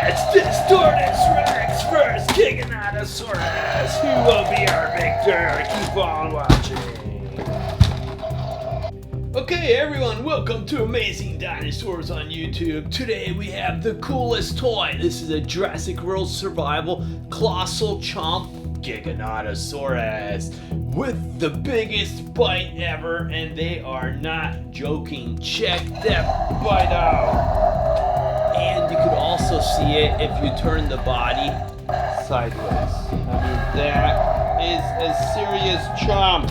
It's Distortis Rex vs. Giganotosaurus. Who will be our victor? Keep on watching. Okay, everyone, welcome to Amazing Dinosaurs on YouTube. Today we have the coolest toy. This is a Jurassic World Survival Colossal Chomp Giganotosaurus with the biggest bite ever, and they are not joking. Check that bite out. And you could also see it if you turn the body sideways. I mean, that is a serious chomp.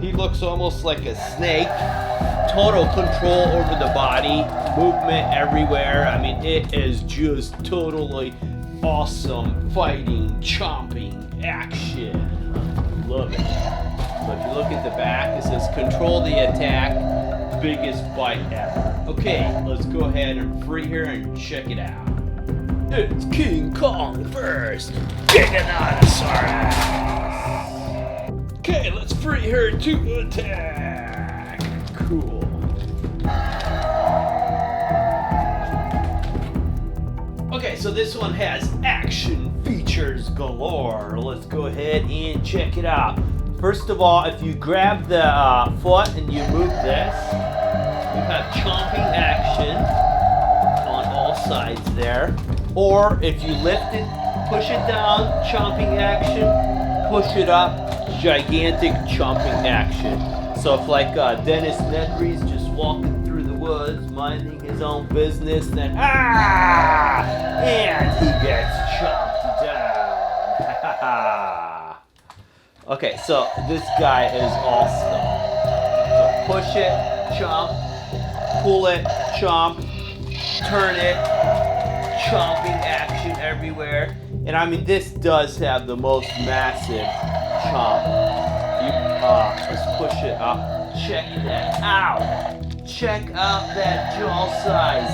He looks almost like a snake. Total control over the body, movement everywhere. I mean, it is just totally awesome fighting, chomping action. Love it. So if you look at the back, it says control the attack, biggest bite ever. Okay, let's go ahead and free here and check it out. It's King Kong first, Giganotosaurus. Okay, let's free her to attack. Cool. Okay, so this one has action features galore. Let's go ahead and check it out. First of all, if you grab the foot and you move this, you have chomping action on all sides there. Or if you lift it, push it down, chomping action, push it up, gigantic chomping action. So if like Dennis Nedry's just walking through the woods, minding his own business, then and he gets chomped down. Okay, so this guy is awesome. So push it, chomp, pull it, chomp, turn it, chomping action everywhere. And I mean, this does have the most massive chomp. Let's push it up. Check that out. Check out that jaw size.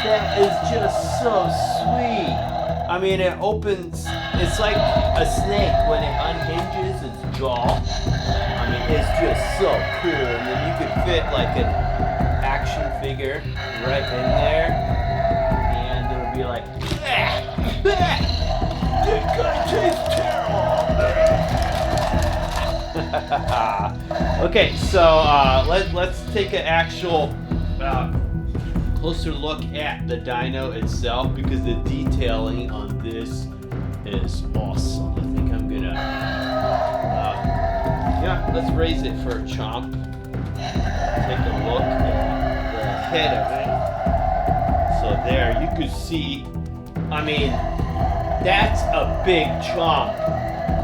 That is just so sweet. I mean, it opens, it's like a snake when it unhinges its jaw. I mean, it's just so cool. And then you could fit like an action figure right in there. And it'll be like, that guy tastes terrible. Okay, so let's take an actual closer look at the dino itself, because the detailing on this is awesome. I think I'm gonna let's raise it for a chomp. Take a look at the head of it. So there you could see, I mean, that's a big chomp.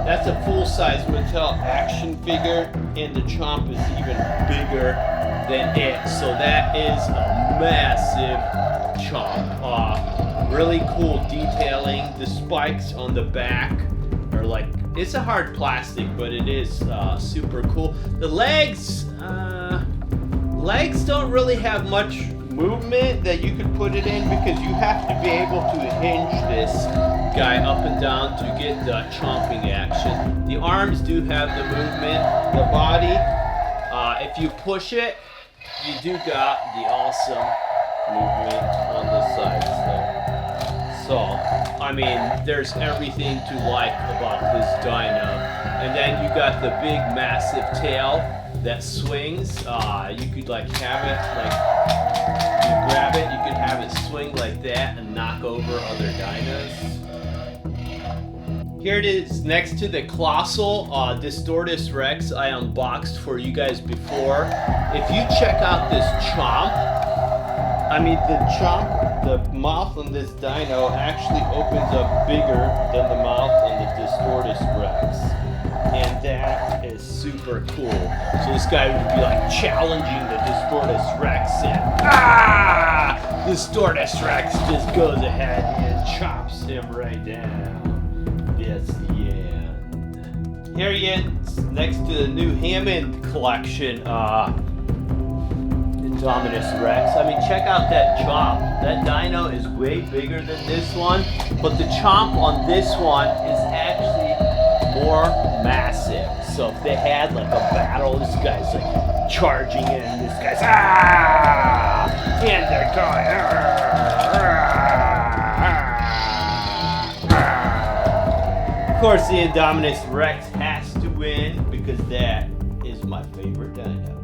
That's a full-size Mattel action figure, and the chomp is even bigger than it. So that is a massive chomp. Really cool detailing. The spikes on the back are like, it's a hard plastic, but it is super cool. The legs don't really have much movement that you could put it in, because you have to be able to hinge this guy up and down to get the chomping action. The arms do have the movement. The body, if you push it, you do got the awesome movement on the sides there. So, I mean, there's everything to like about this dino. And then you got the big massive tail that swings. You could like have it, like, you grab it, you could have it swing like that and knock over other dinos. Here it is next to the Colossal Distortis Rex I unboxed for you guys before. If you check out this chomp, I mean, the mouth on this dino actually opens up bigger than the mouth on the Distortis Rex. And that is super cool. So this guy would be like challenging the Distortis Rex, and Distortis Rex just goes ahead and chops him right down. That's the end. Here he is next to the new Hammond collection, Indominus Rex. I mean, check out that chomp. That dino is way bigger than this one, but the chomp on this one is actually more massive. So if they had like a battle, this guy's like charging in, this guy's and they're going course, the Indominus Rex has to win because that is my favorite dino.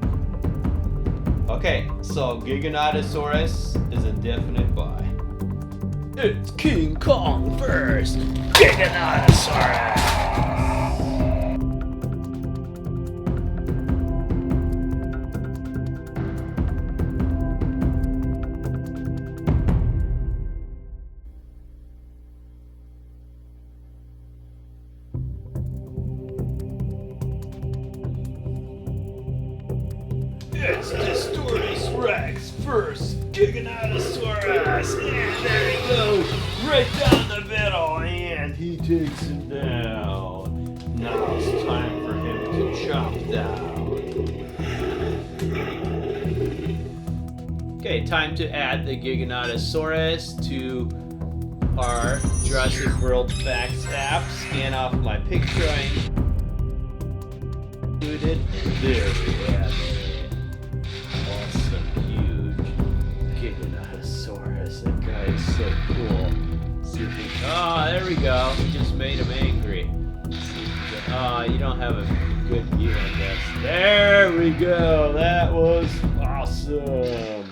Okay, so Giganotosaurus is a definite buy. It's King Kong first. Giganotosaurus. It's Distortis Rex first, Giganotosaurus, and there he goes, right down the middle, and he takes him down. Now it's time for him to chomp down. Okay, time to add the Giganotosaurus to our Jurassic World Facts app. Scan off my picture I included, and there we have it. Awesome, huge Giganotosaurus. That guy is so cool. See if he, there we go. He just made him angry. You don't have a good view, I guess. There we go. That was awesome.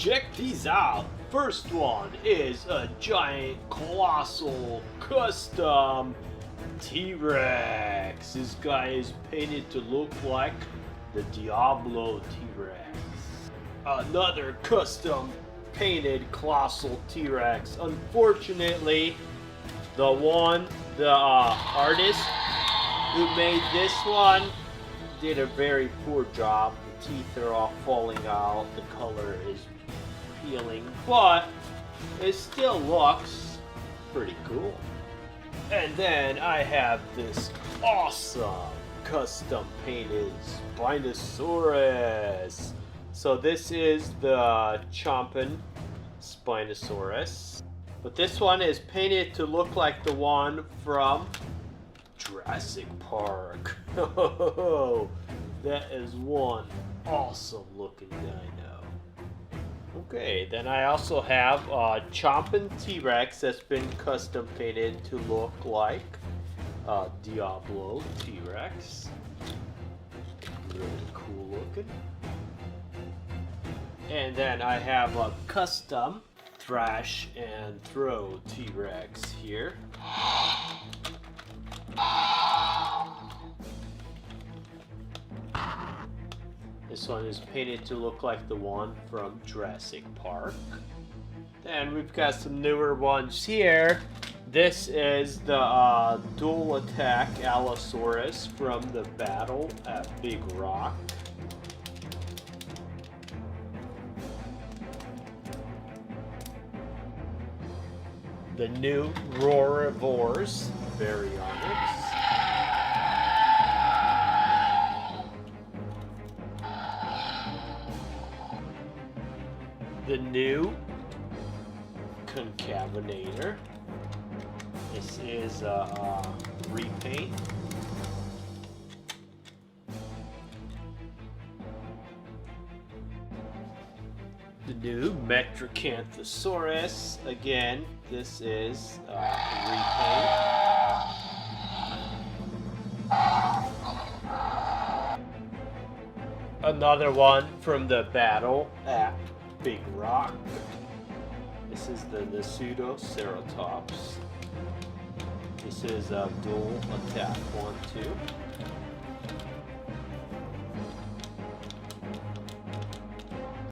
check these out. First one is a giant colossal custom T-Rex. This guy is painted to look like the Diablo T-Rex. Another custom painted colossal T-Rex. Unfortunately, the artist who made this one did a very poor job. The teeth are all falling out, the color is peeling, but it still looks pretty cool. And then I have this awesome custom painted Spinosaurus. So this is the Chomping Spinosaurus. But this one is painted to look like the one from Jurassic Park. That is one awesome looking dino. Okay, then I also have a Chomping T-Rex that's been custom painted to look like Diablo T-Rex. Really cool looking. And then I have a custom Thrash and Throw T-Rex here. This one is painted to look like the one from Jurassic Park. Then we've got some newer ones here. This is the dual attack Allosaurus from the battle at Big Rock. The new Roarivores Baryonyx. The new Concavenator. This is a repaint. The new Metracanthosaurus. Again, this is a repaint. Another one from the battle at Big Rock. This is the Pseudoceratops. This is a dual attack 1-2.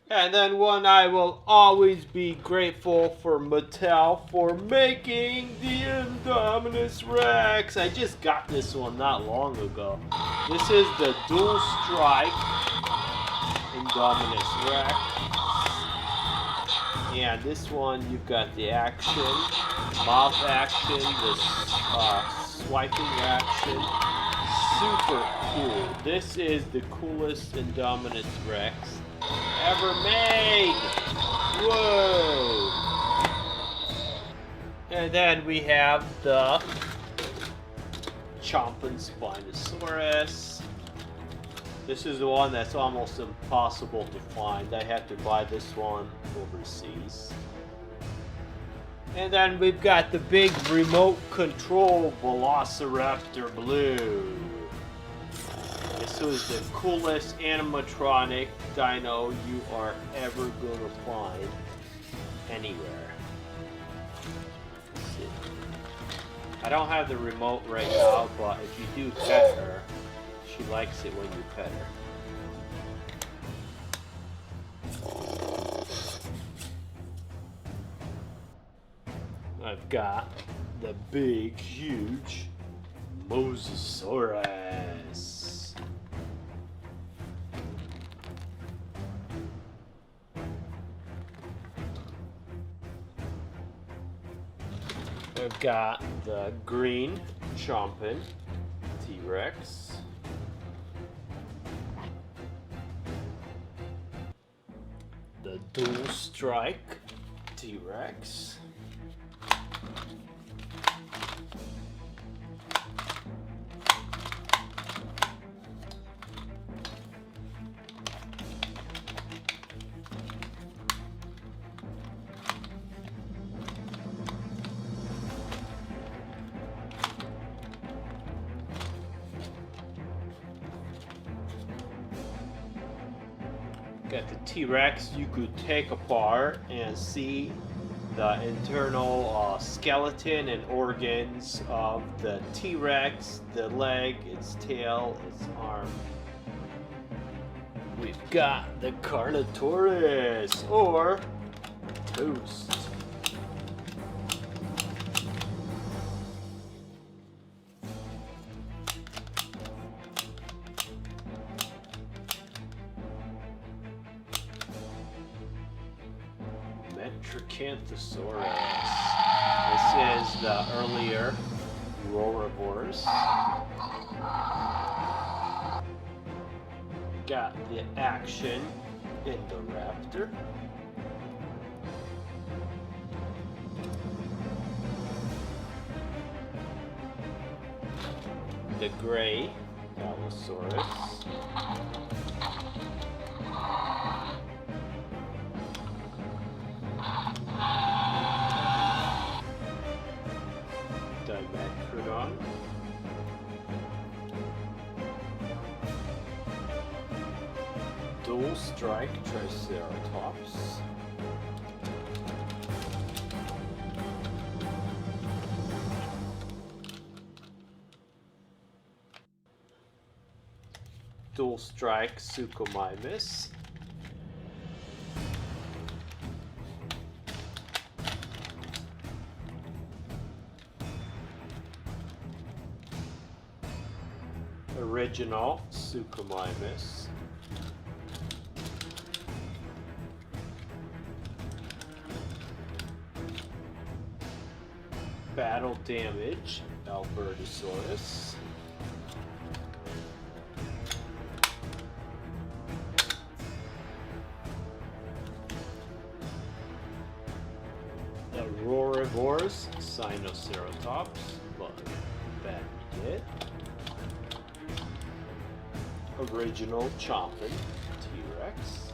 And then one I will always be grateful for Mattel for making the Indominus Rex. I just got this one not long ago. This is the Dual Strike Indominus Rex. And this one, you've got the action, mouth action, the swiping action. Super cool. This is the coolest Indominus Rex ever made. Whoa. And then we have the Chomping Spinosaurus. This is the one that's almost impossible to find. I had to buy this one overseas. And then we've got the big remote control Velociraptor Blue. This was the coolest animatronic dino you are ever gonna find anywhere. Let's see. I don't have the remote right now, but if you do pet her, she likes it when you pet her. I've got the big, huge Mosasaurus. I've got the green Chomping T-Rex. The Dual Strike T-Rex. Got the T-Rex you could take apart and see the internal skeleton and organs of the T-Rex, the leg, its tail, its arm. We've got the Carnotaurus, or Toast. Giganotosaurus. This is the earlier Roarivores. Got the action in the raptor. The gray Allosaurus. Dimetrodon. Dual strike Triceratops. Dual strike Suchomimus. Original Suchomimus. Battle damage Albertosaurus. The Roarivores Sinoceratops, but bad hit. Original Chomping T-Rex.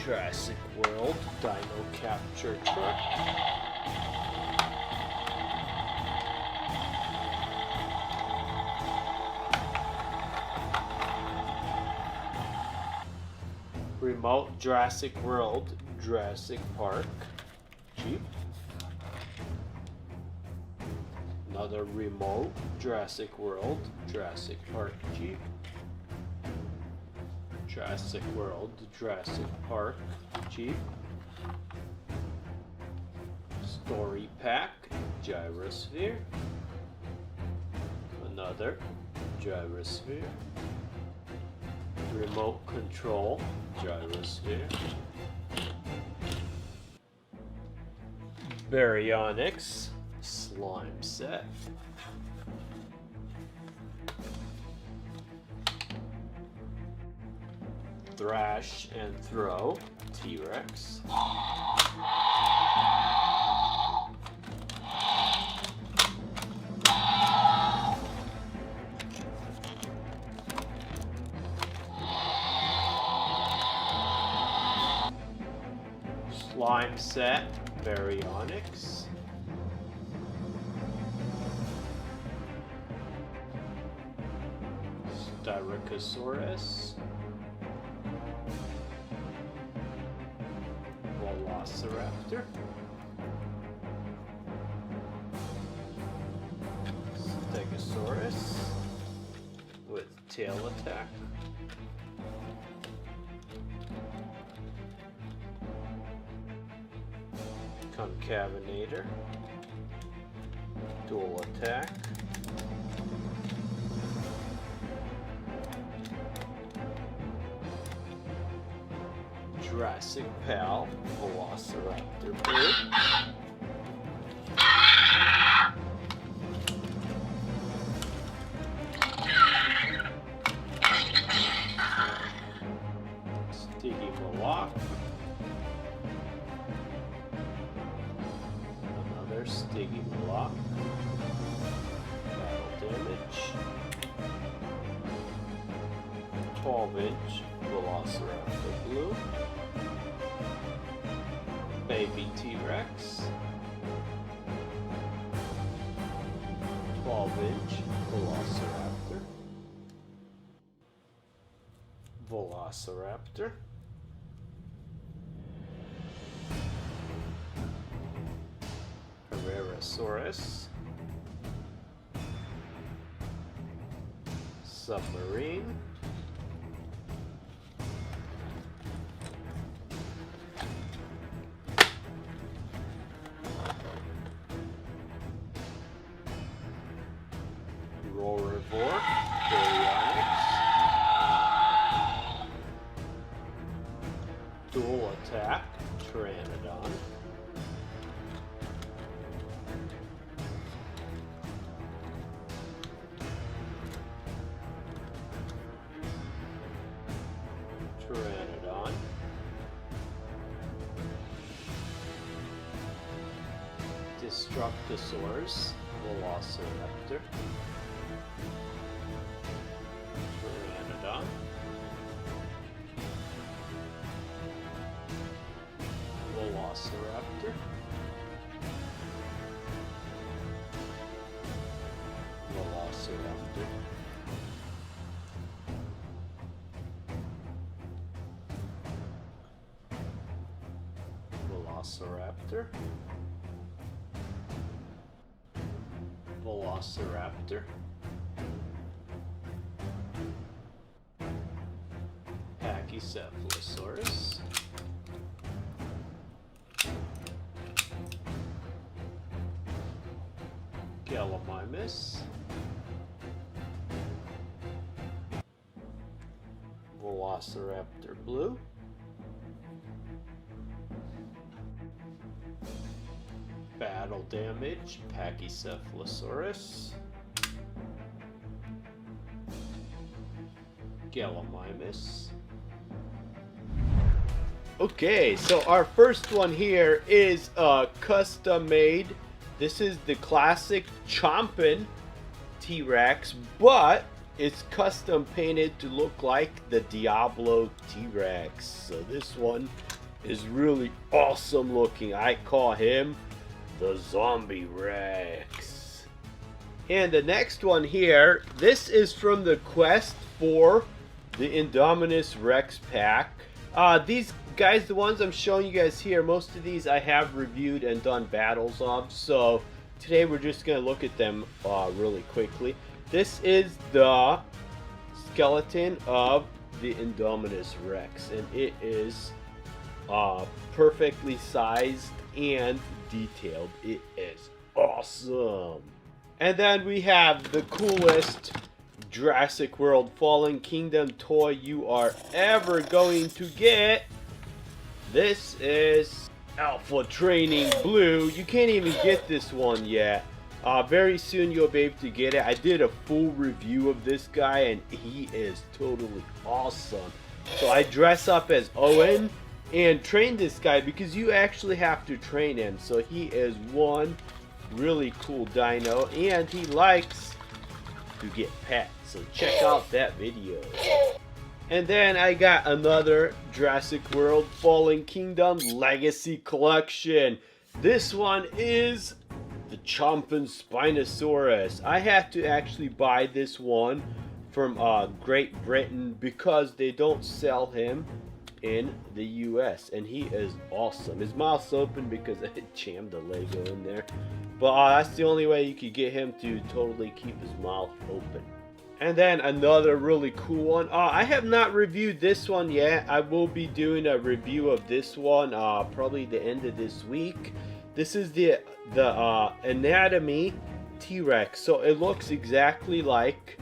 Jurassic World Dino Capture Truck. Remote Jurassic World Jurassic Park Jeep. Another remote Jurassic World Jurassic Park Jeep. Jurassic World Jurassic Park Jeep. Story Pack Gyrosphere. Another Gyrosphere. Remote Control Gyrosphere. Baryonyx Slime Set. Thrash and Throw T-Rex. Slime Set Baryonyx. Styracosaurus. Velociraptor. Stegosaurus with tail attack. Concavinator. Dual attack. Jurassic Pal Velociraptor bird. Stygimoloch. Another Stygimoloch. Battle damage. 12-inch Velociraptor blue. baby T-Rex. 12-inch Velociraptor. Velociraptor. Herrerasaurus. Submarine. Roarivore, Baryonyx, Dual Attack, Pteranodon, Pteranodon, Distortis, Velociraptor, Pteranodon, Velociraptor, Velociraptor, Velociraptor, Velociraptor, Pachycephalosaurus, Gallimimus, Velociraptor Blue, Battle Damage, Pachycephalosaurus, Gallimimus. Okay, so our first one here is custom made. This is the classic Chomping T-Rex, but it's custom painted to look like the Diablo T-Rex. So this one is really awesome looking. I call him the Zombie Rex. And the next one here, this is from the quest for the Indominus Rex pack. These guys, the ones I'm showing you guys here, most of these I have reviewed and done battles of, so today we're just going to look at them really quickly. This is the skeleton of the Indominus Rex, and it is perfectly sized and detailed. It is awesome. And then we have the coolest Jurassic World Fallen Kingdom toy you are ever going to get. This is Alpha Training Blue. You can't even get this one yet. Very soon you'll be able to get it. I did a full review of this guy and he is totally awesome. So I dress up as Owen and train this guy because you actually have to train him. So he is one really cool dino and he likes to get pet, so check out that video. And then I got another Jurassic World Fallen Kingdom Legacy Collection. This one is the Chomping Spinosaurus. I had to actually buy this one from Great Britain because they don't sell him in the US, and he is awesome. His mouth's open because I jammed a Lego in there, but that's the only way you could get him to totally keep his mouth open. And then another really cool one. I have not reviewed this one yet. I will be doing a review of this one probably the end of this week. This is the Anatomy T-Rex. So it looks exactly like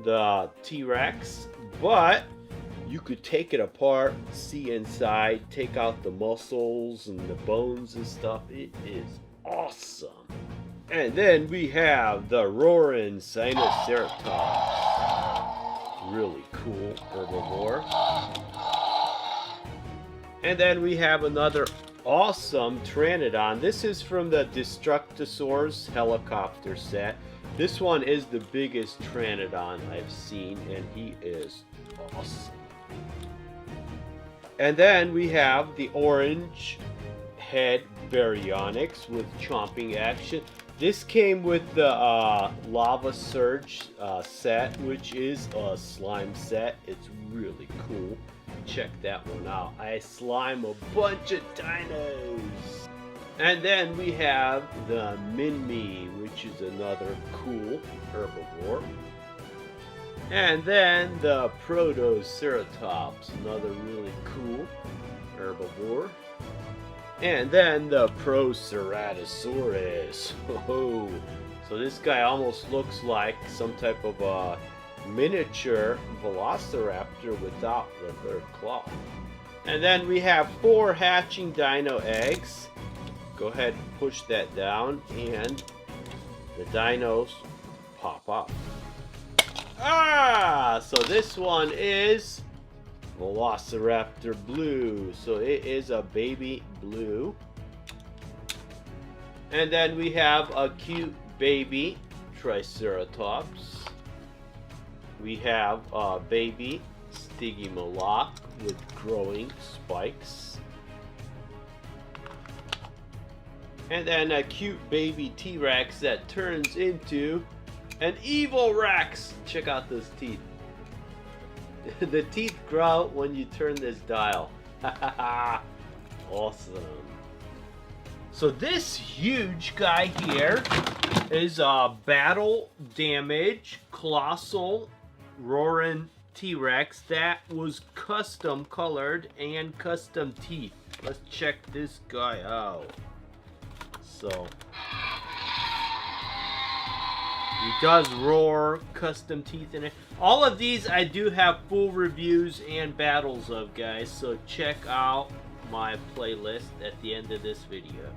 the T-Rex, but you could take it apart, see inside, take out the muscles and the bones and stuff. It is awesome. And then we have the Roaring Sinoceratops. Really cool herbivore. And then we have another awesome Pteranodon. This is from the Distortis helicopter set. This one is the biggest Pteranodon I've seen, and he is awesome. And then we have the orange head baryonyx with chomping action. This came with the Lava Surge set, which is a slime set. It's really cool. Check that one out. I slime a bunch of dinos. And then we have the Minmi, which is another cool herbivore. And then the Protoceratops, another really cool herbivore. And then the Proceratosaurus. Oh, so this guy almost looks like some type of a miniature velociraptor without the third claw. And then we have 4 hatching dino eggs. Go ahead and push that down and the dinos pop up. So this one is Velociraptor Blue. So it is a baby blue. And then we have a cute baby Triceratops. We have a baby Stygimoloch with growing spikes. And then a cute baby T-Rex that turns into an evil Rex. Check out those teeth. The teeth grow when you turn this dial. Awesome. So this huge guy here is a battle damage Colossal roaring T-Rex that was custom colored and custom teeth. Let's check this guy out. So he does roar, custom teeth in it. All of these I do have full reviews and battles of, guys, so check out my playlist at the end of this video.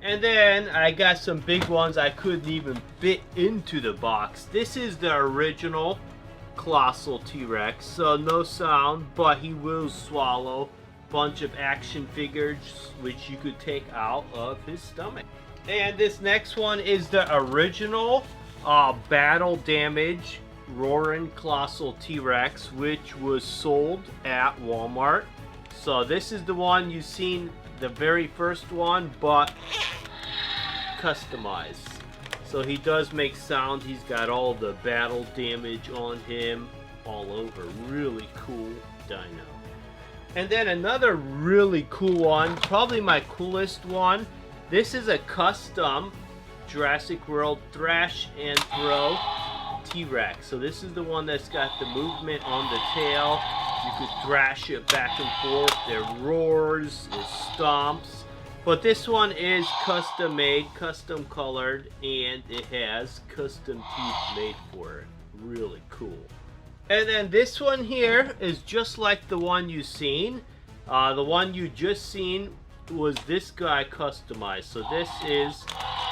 And then I got some big ones I couldn't even fit into the box. This is the original Colossal T-Rex, so no sound, but he will swallow a bunch of action figures which you could take out of his stomach. And this next one is the original battle damage roaring Colossal T-Rex, which was sold at Walmart. So this is the one you've seen, the very first one, but customized. So he does make sound. He's got all the battle damage on him all over. Really cool dino. And then another really cool one, probably my coolest one. This is a custom Jurassic World Thrash and Throw T-Rex. So this is the one that's got the movement on the tail. You could thrash it back and forth. It roars, it stomps. But this one is custom made, custom colored, and it has custom teeth made for it. Really cool. And then this one here is just like the one you've seen. The one you just seen was this guy customized. So this is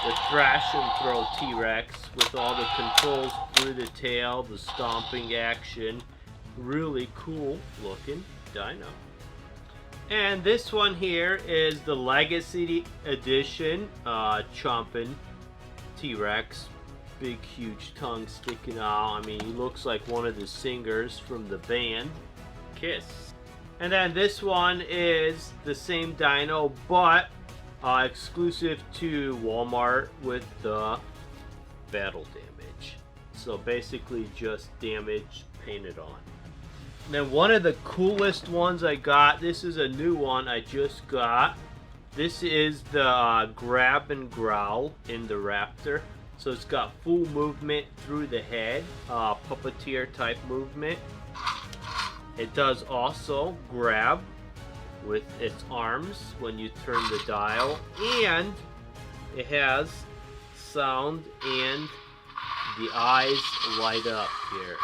the Thrash and Throw T-Rex with all the controls through the tail, the stomping action. Really cool looking dino. And this one here is the Legacy Edition Chomping T-Rex. Big huge tongue sticking out. I mean, he looks like one of the singers from the band Kiss. And then this one is the same dino, but exclusive to Walmart with the battle damage. So basically just damage painted on. And then one of the coolest ones I got, this is a new one I just got. This is the Grab and Growl in the Raptor. So it's got full movement through the head, puppeteer type movement. It does also grab with its arms when you turn the dial, and it has sound and the eyes light up here.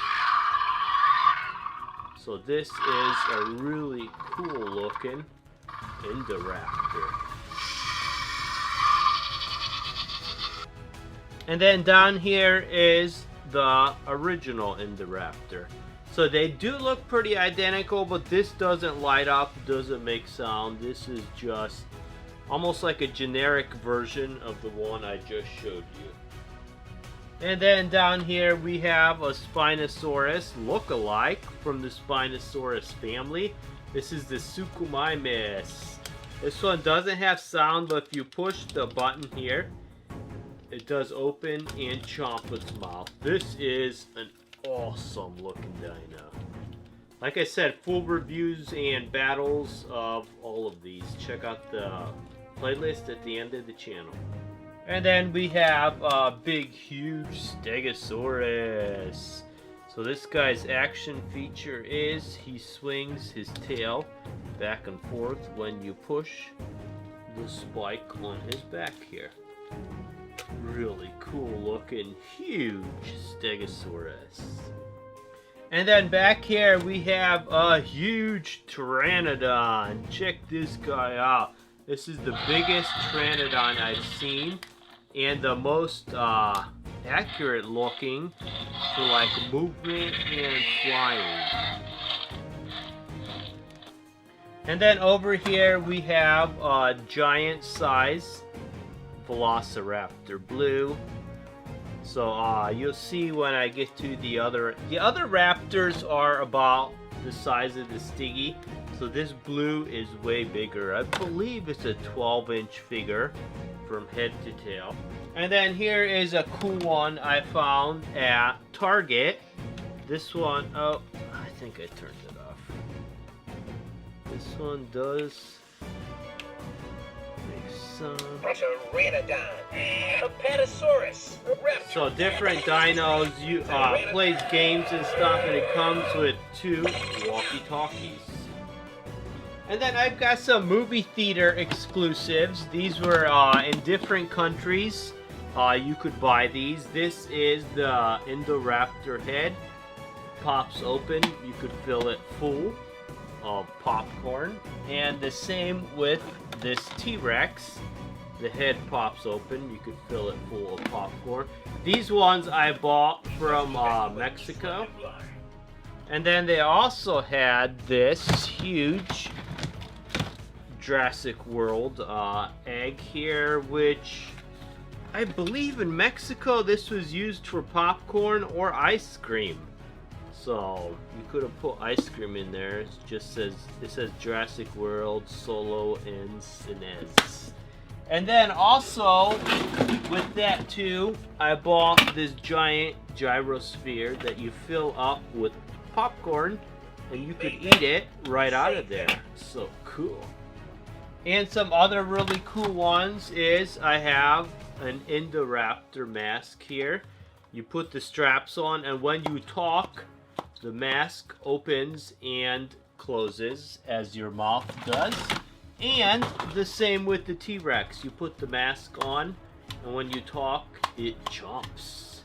So this is a really cool looking Indoraptor. And then down here is the original Indoraptor. So they do look pretty identical, but this doesn't light up, doesn't make sound. This is just almost like a generic version of the one I just showed you. And then down here we have a Spinosaurus look-alike from the Spinosaurus family. This is the Suchomimus. This one doesn't have sound, but if you push the button here, it does open and chomp its mouth. This is an awesome looking dino. Like I said, full reviews and battles of all of these. Check out the playlist at the end of the channel. And then we have a big, huge Stegosaurus. So this guy's action feature is he swings his tail back and forth when you push the spike on his back here. Really cool looking, huge Stegosaurus. And then back here we have a huge Pteranodon. Check this guy out. This is the biggest Pteranodon I've seen and the most accurate looking for like movement and flying. And then over here we have a giant size Velociraptor blue. So you'll see when I get to the other raptors are about the size of the Stiggy. So this blue is way bigger. I believe it's a 12-inch figure from head to tail. And then here is a cool one I found at Target. This one, oh, I think I turned it off. This one does make some. Pteranodon, Apatosaurus, So different dinos, you plays games and stuff, and it comes with 2 walkie-talkies. And then I've got some movie theater exclusives. These were in different countries. You could buy these. This is the Indoraptor head. Pops open. You could fill it full of popcorn. And the same with this T-Rex. The head pops open. You could fill it full of popcorn. These ones I bought from Mexico. And then they also had this huge Jurassic World egg here, which I believe in Mexico this was used for popcorn or ice cream. So you could have put ice cream in there. It just says Jurassic World Solo en Cines. And then also with that too, I bought this giant gyrosphere that you fill up with popcorn and you could eat it right out of there. So cool. And some other really cool ones is I have an Indoraptor mask here. You put the straps on and when you talk, the mask opens and closes as your mouth does. And the same with the T-Rex. You put the mask on and when you talk, it chomps.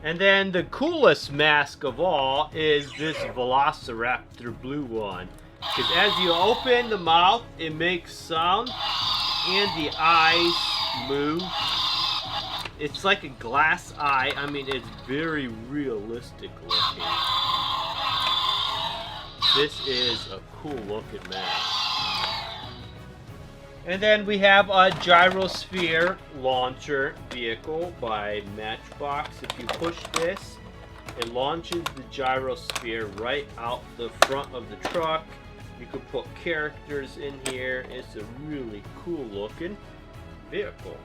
And then the coolest mask of all is this Velociraptor blue one. Because as you open the mouth, it makes sound and the eyes move. It's like a glass eye. I mean, it's very realistic looking. This is a cool looking mask. And then we have a gyrosphere launcher vehicle by Matchbox. If you push this, it launches the gyrosphere right out the front of the truck. You could put characters in here. It's a really cool looking vehicle.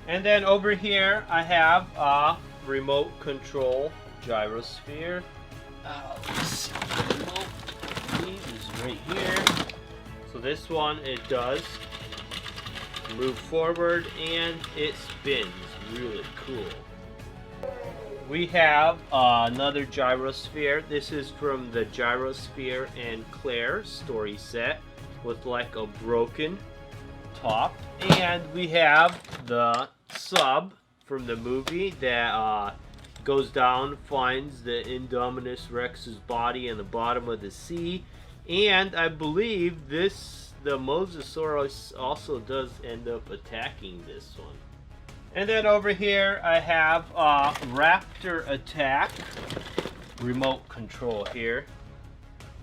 And then over here I have a remote control gyrosphere. Let's see, the remote is right here. So this one, it does move forward and it spins. Really cool. We have another gyrosphere. This is from the Gyrosphere and Claire story set with like a broken top. And we have the sub from the movie that goes down, finds the Indominus Rex's body in the bottom of the sea. And I believe the Mosasaurus also does end up attacking this one. And then over here I have Raptor Attack remote control here.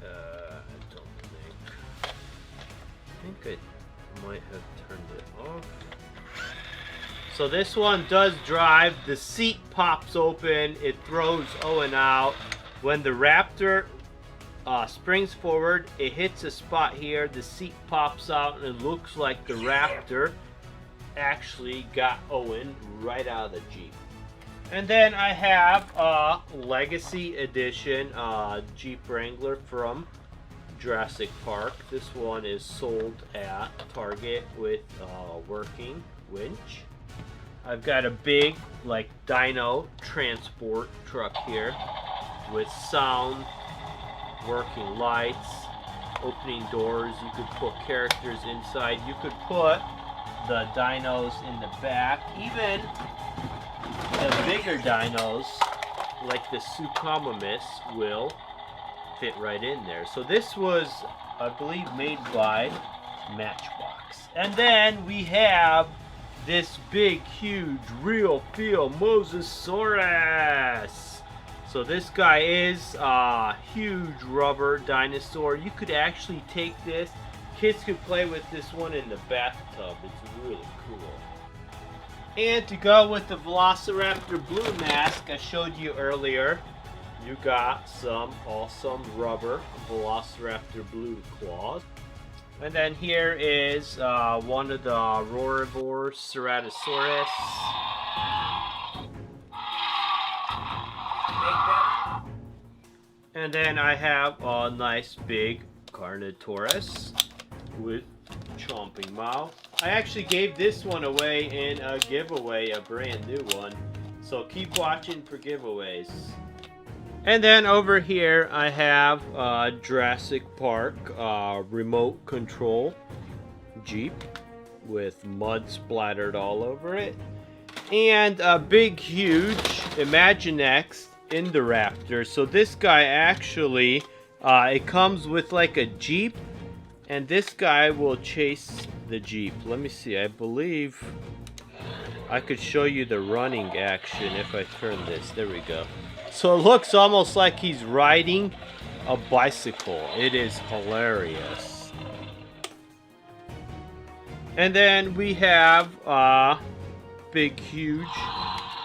I think I might have turned it off. So this one does drive. The seat pops open. It throws Owen out. When the Raptor springs forward. It hits a spot here. The seat pops out, and it looks like the Raptor actually got Owen right out of the Jeep. And then I have a Legacy Edition Jeep Wrangler from Jurassic Park. This one is sold at Target with a working winch. I've got a big, like, Dino transport truck here with sound, working lights, opening doors. You could put characters inside. You could put the dinos in the back. Even the bigger dinos, like the Suchomimus, will fit right in there. So this was, I believe, made by Matchbox. And then we have this big, huge, real feel Mosasaurus. So this guy is a huge rubber dinosaur. You could actually take this. Kids could play with this one in the bathtub. It's really cool. And to go with the Velociraptor blue mask I showed you earlier, you got some awesome rubber Velociraptor blue claws. And then here is one of the Roarivore Ceratosaurus. And then I have a nice big Carnotaurus with chomping mouth. I actually gave this one away in a giveaway, a brand new one. So keep watching for giveaways. And then over here I have Jurassic Park remote control Jeep with mud splattered all over it. And a big, huge Imaginext Indoraptor. So this guy actually, it comes with like a Jeep, and this guy will chase the Jeep. Let me see, I believe I could show you the running action if I turn this. There we go. So it looks almost like he's riding a bicycle. It is hilarious. And then we have big, huge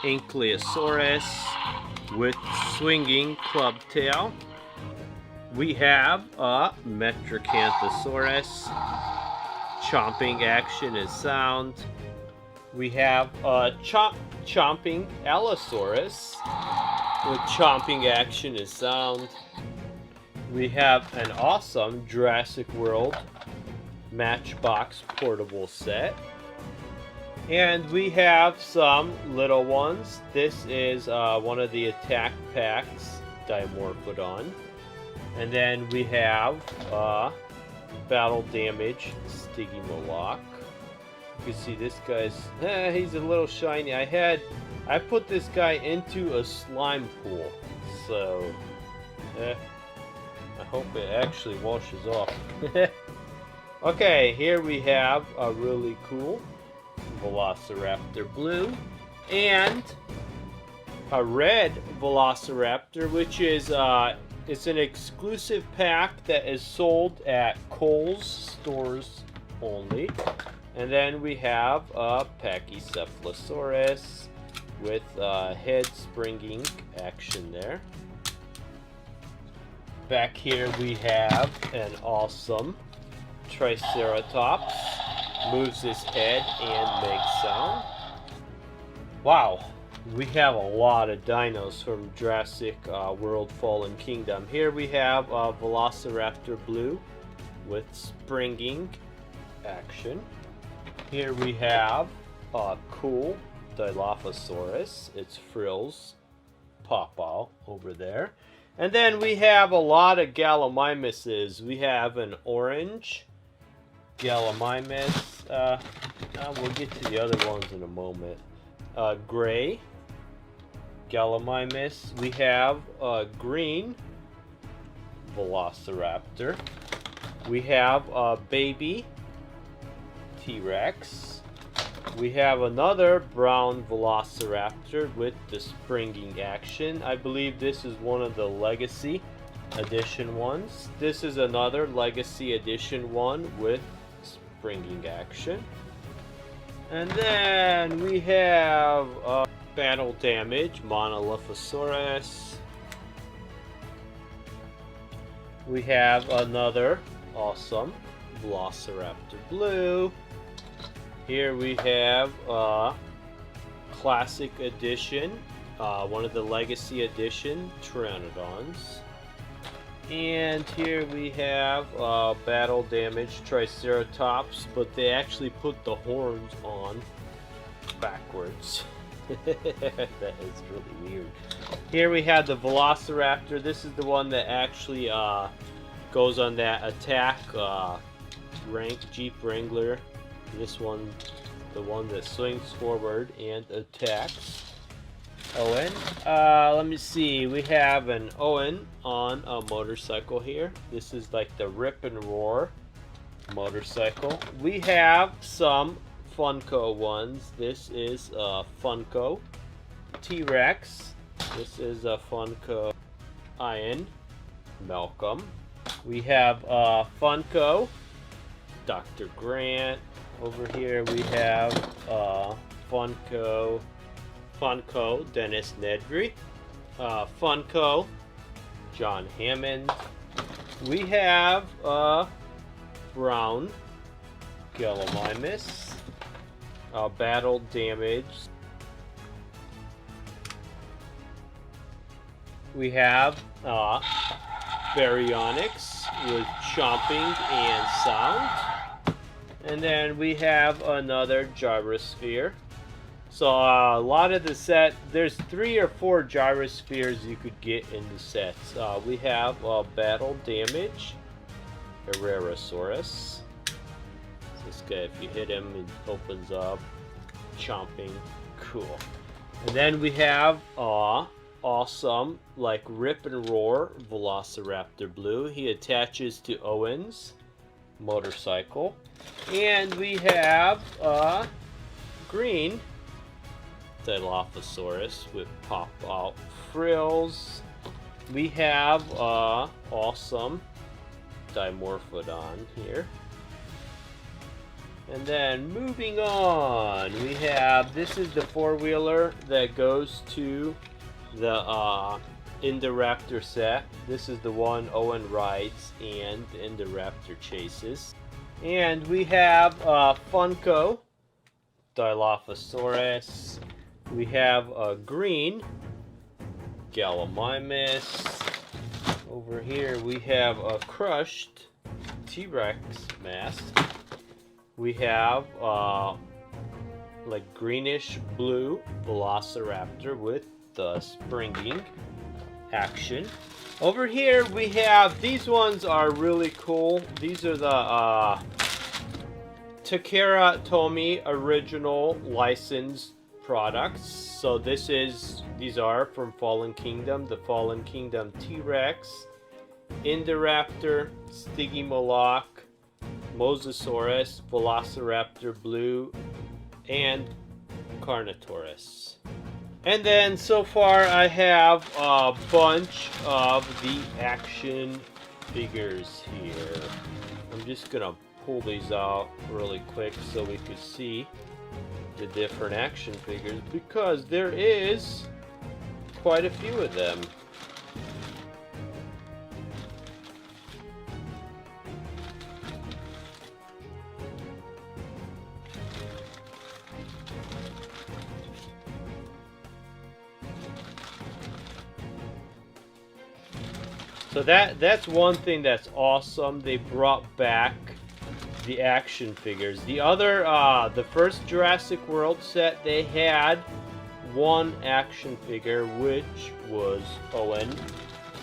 Ankylosaurus with swinging club tail. We have a Metracanthosaurus. Chomping action is sound. We have a Chomping Allosaurus with chomping action is sound. We have an awesome Jurassic World Matchbox portable set. And we have some little ones. This is one of the Attack Packs Dimorphodon. And then we have Battle Damage Stygimoloch. You can see this guy's, he's a little shiny. I put this guy into a slime pool. So, I hope it actually washes off. Okay, here we have a really cool Velociraptor blue and a red Velociraptor, which is it's an exclusive pack that is sold at Kohl's stores only. And then we have a Pachycephalosaurus with head springing action there. Back here we have an awesome Triceratops. Moves his head and makes sound. Wow, we have a lot of dinos from Jurassic World Fallen Kingdom. Here we have a Velociraptor blue with springing action. Here we have a cool Dilophosaurus. Its frills pop out over there. And then we have a lot of Gallimimuses. We have an orange Gallimimus. We'll get to the other ones in a moment. Gray Gallimimus. We have a green Velociraptor. We have a baby T-Rex. We have another brown Velociraptor with the springing action. I believe this is one of the Legacy Edition ones. This is another Legacy Edition one with springing action. And then we have Battle Damage Monolithosaurus. We have another awesome Velociraptor Blue. Here we have Classic Edition, one of the Legacy Edition Pteranodons. And here we have Battle Damage Triceratops, but they actually put the horns on backwards. That is really weird. Here we have the Velociraptor. This is the one that actually goes on that attack rank Jeep Wrangler. This one, the one that swings forward and attacks. Owen. Let me see. We have an Owen on a motorcycle here. This is like the Rip and Roar motorcycle. We have some Funko ones. This is a Funko T-Rex. This is a Funko Ian Malcolm. We have Funko Dr. Grant. Over here we have Funko Dennis Nedry. Funko John Hammond. We have Brown Gallimimus. Battle Damage. We have Baryonyx with Chomping and Sound. And then we have another Gyrosphere. So a lot of the set, there's 3 or 4 Gyrospheres you could get in the sets. We have Battle Damage, Herrerasaurus. This guy, if you hit him, it opens up. Chomping, cool. And then we have awesome, like Rip and Roar Velociraptor Blue. He attaches to Owen's motorcycle. And we have green Dilophosaurus with pop-out frills. We have awesome Dimorphodon here. And then moving on, we have, this is the 4-wheeler that goes to the Indoraptor set. This is the one Owen rides and the Indoraptor chases. And we have Funko Dilophosaurus. We have a green Gallimimus. Over here we have a crushed T-Rex mask. We have like greenish blue Velociraptor with the springing action. Over here we have, these ones are really cool. These are the Takara Tomy original licensed products. So these are from Fallen Kingdom, the Fallen Kingdom T-Rex, Indoraptor, Stygimoloch, Mosasaurus, Velociraptor Blue, and Carnotaurus. And then so far I have a bunch of the action figures here. I'm just gonna pull these out really quick so we can see the different action figures, because there is quite a few of them. So that's one thing that's awesome. They brought back the action figures. The other, the first Jurassic World set, they had one action figure, which was Owen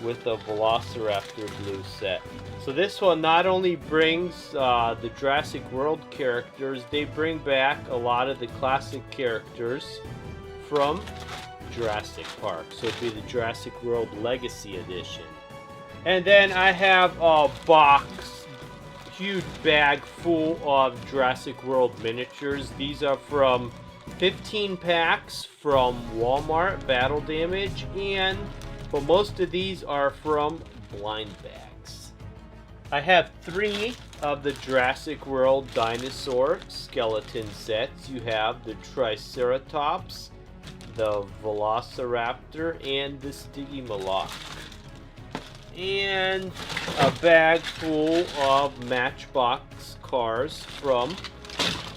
with a Velociraptor Blue set. So this one not only brings the Jurassic World characters, they bring back a lot of the classic characters from Jurassic Park. So it'd be the Jurassic World Legacy Edition. And then I have a box, huge bag full of Jurassic World miniatures. These are from 15 packs from Walmart, Battle Damage, but most of these are from blind bags. I have 3 of the Jurassic World Dinosaur skeleton sets. You have the Triceratops, the Velociraptor, and the Stygimoloch. and a bag full of Matchbox cars from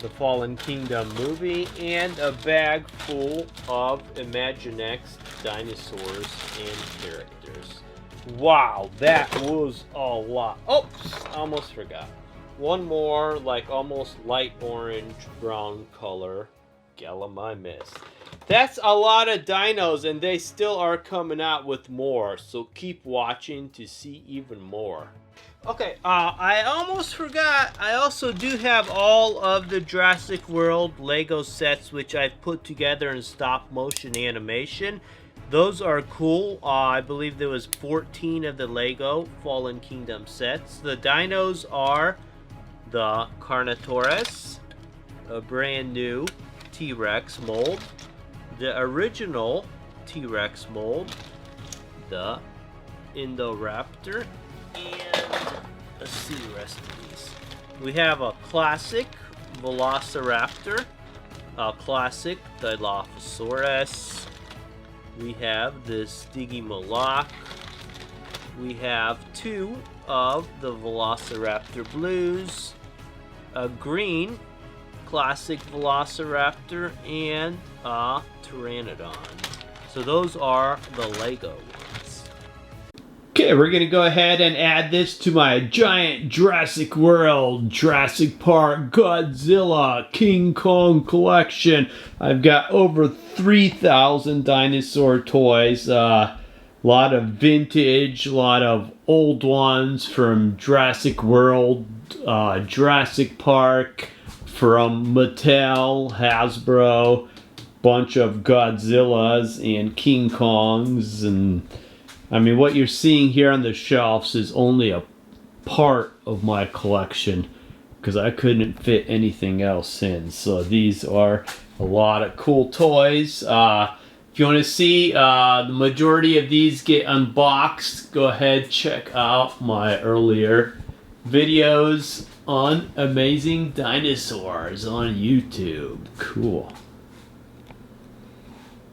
the Fallen Kingdom movie, and a bag full of Imaginext dinosaurs and characters. Wow, that was a lot. Oops, almost forgot. One more, like almost light orange brown color. Gallum I missed. That's a lot of dinos, and they still are coming out with more, so keep watching to see even more. Okay, I almost forgot, I also do have all of the Jurassic World Lego sets, which I've put together in stop motion animation. Those are cool. I believe there was 14 of the Lego Fallen Kingdom sets. The dinos are the Carnotaurus, a brand new T-Rex mold, the original T-Rex mold, the Indoraptor, and let's see the rest of these. We have a classic Velociraptor, a classic Dilophosaurus. We have the Stygimoloch. We have two of the Velociraptor Blues, a green classic Velociraptor, and a Pteranodon. So those are the Lego ones. Okay, we're gonna go ahead and add this to my giant Jurassic World, Jurassic Park, Godzilla, King Kong collection. I've got over 3,000 dinosaur toys. A lot of vintage, a lot of old ones from Jurassic World, Jurassic Park, from Mattel, Hasbro, bunch of Godzillas and King Kongs, and I mean what you're seeing here on the shelves is only a part of my collection because I couldn't fit anything else in. So these are a lot of cool toys. If you want to see the majority of these get unboxed, go ahead check out my earlier videos on Amazing Dinosaurs on YouTube. Cool.